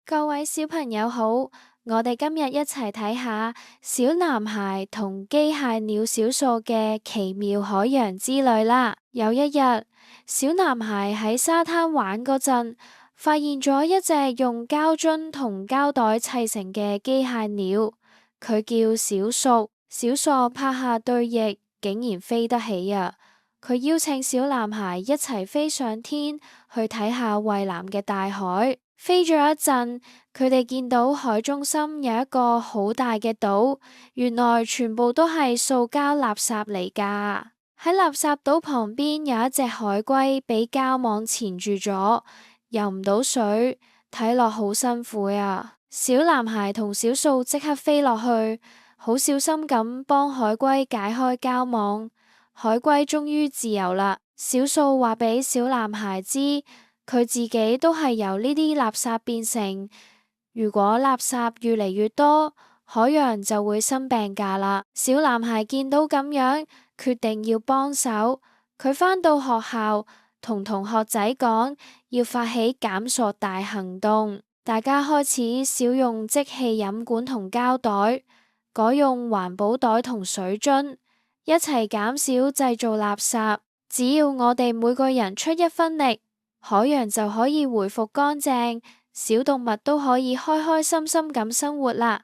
各位小朋友好，我哋今日一齊睇下小男孩同機械鳥小數嘅奇妙海洋之旅啦。有一日，小男孩喺沙灘玩嗰陣，發現咗一隻用膠樽同膠袋砌成嘅機械鳥，佢叫小數。小數拍下對翼，竟然飛得起啊！佢邀請小男孩一齊飛上天，去睇下蔚藍嘅大海。飛咗一陣，佢哋見到海中心有一個好大嘅島，原來全部都係塑膠垃圾嚟㗎。喺垃圾島旁邊有一隻海龜俾膠網纏住咗，游唔到水，睇落好辛苦呀。小男孩同小數即刻飛落去，好小心咁幫海龜解開膠網。海龜終於自由啦。小數話俾小男孩知，佢自己都係由呢啲垃圾變成。如果垃圾越嚟越多，海洋就會生病㗎啦。小男孩見到咁樣，決定要幫手。佢返到學校，同同學仔講，要發起減塑大行動。大家開始少用即棄飲管同膠袋，改用環保袋同水樽，一齊減少製造垃圾。只要我哋每個人出一分力，海洋就可以回復乾淨，小動物都可以開開心心咁生活啦。